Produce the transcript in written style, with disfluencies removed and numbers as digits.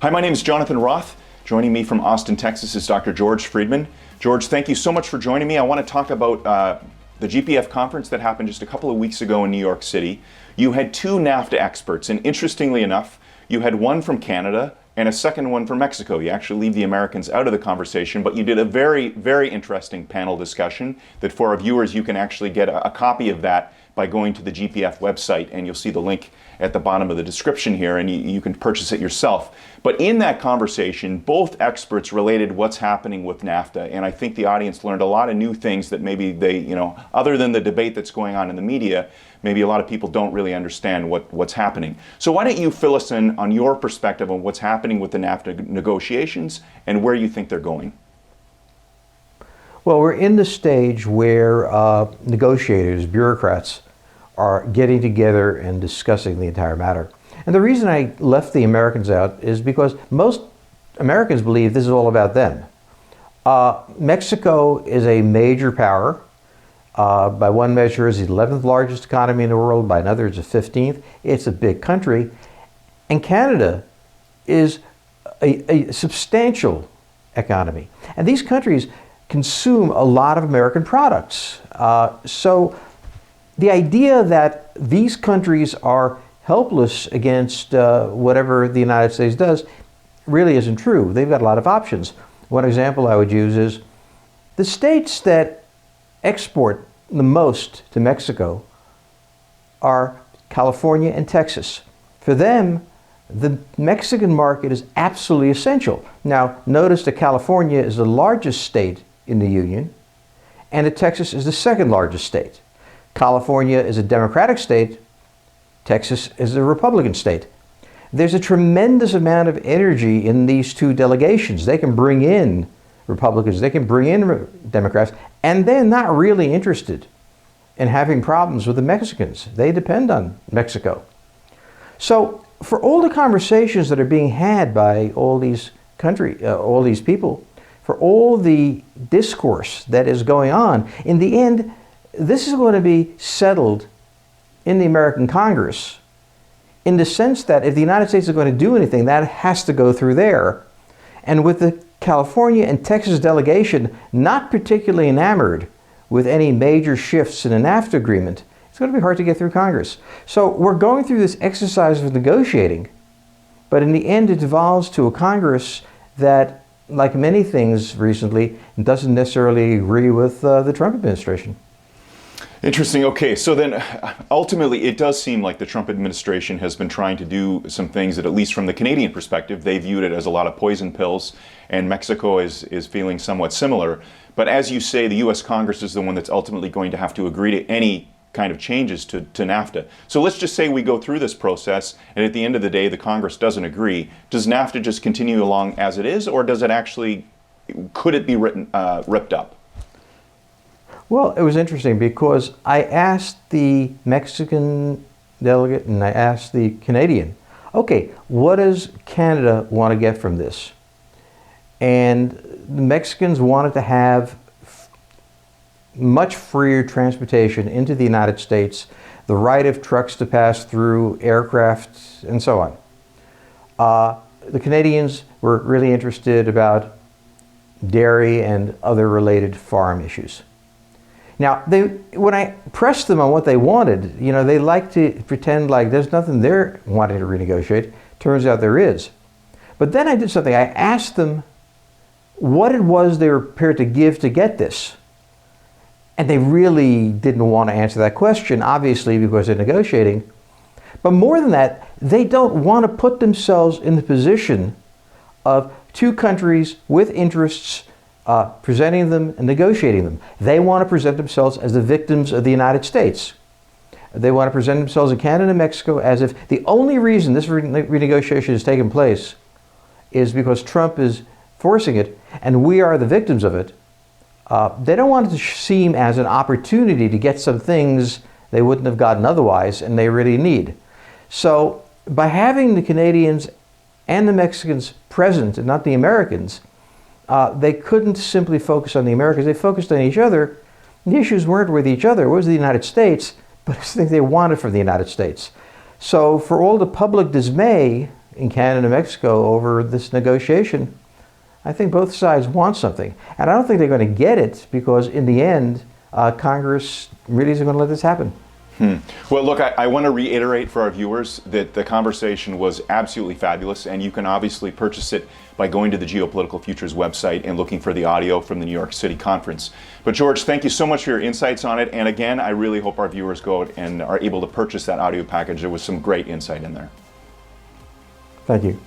Hi, my name is Jonathan Roth. Joining me from Austin, Texas is Dr. George Friedman. George, thank you so much for joining me. I want to talk about the GPF conference that happened just a couple of weeks ago in New York City. You had two NAFTA experts, and interestingly enough, you had one from Canada and a second one from Mexico. You actually leave the Americans out of the conversation, but you did a very, very interesting panel discussion that for our viewers, you can actually get a copy of that by going to the GPF website, and you'll see the link at the bottom of the description here, and you can purchase it yourself. But in that conversation, both experts related what's happening with NAFTA, and I think the audience learned a lot of new things that maybe they, other than the debate that's going on in the media, maybe a lot of people don't really understand what's happening. So why don't you fill us in on your perspective on what's happening with the NAFTA negotiations and where you think they're going? Well, we're in the stage where negotiators, bureaucrats, are getting together and discussing the entire matter. And the reason I left the Americans out is because most Americans believe this is all about them. Mexico is a major power. By one measure, is the 11th largest economy in the world. By another, it's the 15th. It's a big country. And Canada is a substantial economy. And these countries consume a lot of American products. So the idea that these countries are helpless against whatever the United States does really isn't true. They've got a lot of options. One example I would use is the states that export the most to Mexico are California and Texas. For them, the Mexican market is absolutely essential. Now, notice that California is the largest state in the Union, and that Texas is the second largest state. California is a Democratic state. Texas is a Republican state. There's a tremendous amount of energy in these two delegations. They can bring in Republicans, they can bring in Democrats, and they're not really interested in having problems with the Mexicans. They depend on Mexico. So for all the conversations that are being had by all these people, for all the discourse that is going on, in the end, this is going to be settled in the American Congress in the sense that if the United States is going to do anything, that has to go through there. And with the California and Texas delegation not particularly enamored with any major shifts in a NAFTA agreement, it's going to be hard to get through Congress. So we're going through this exercise of negotiating, but in the end it devolves to a Congress that, like many things recently, doesn't necessarily agree with the Trump administration. Interesting. Okay, so then ultimately it does seem like the Trump administration has been trying to do some things that, at least from the Canadian perspective, they viewed it as a lot of poison pills, and Mexico is feeling somewhat similar. But as you say, the U.S. Congress is the one that's ultimately going to have to agree to any kind of changes to NAFTA. So let's just say we go through this process, and at the end of the day, the Congress doesn't agree. Does NAFTA just continue along as it is, or does it actually, could it be ripped up? Well, it was interesting because I asked the Mexican delegate and I asked the Canadian, okay, what does Canada want to get from this? And the Mexicans wanted to have much freer transportation into the United States, the right of trucks to pass through, aircraft, and so on. The Canadians were really interested about dairy and other related farm issues. Now, when I pressed them on what they wanted, they like to pretend like there's nothing they're wanting to renegotiate. Turns out there is. But then I did something. I asked them what it was they were prepared to give to get this. And they really didn't want to answer that question, obviously, because they're negotiating. But more than that, they don't want to put themselves in the position of two countries with interests presenting them and negotiating them. They want to present themselves as the victims of the United States. They want to present themselves in Canada and Mexico as if the only reason this renegotiation has taken place is because Trump is forcing it and we are the victims of it. They don't want it to seem as an opportunity to get some things they wouldn't have gotten otherwise and they really need. So by having the Canadians and the Mexicans present and not the Americans, they couldn't simply focus on the Americans. They focused on each other. The issues weren't with each other. It was the United States, but it's the thing they wanted from the United States. So for all the public dismay in Canada and Mexico over this negotiation, I think both sides want something. And I don't think they're going to get it because in the end, Congress really isn't going to let this happen. Well, look, I want to reiterate for our viewers that the conversation was absolutely fabulous, and you can obviously purchase it by going to the Geopolitical Futures website and looking for the audio from the New York City conference. But George, thank you so much for your insights on it, and again, I really hope our viewers go out and are able to purchase that audio package. There was some great insight in there. Thank you.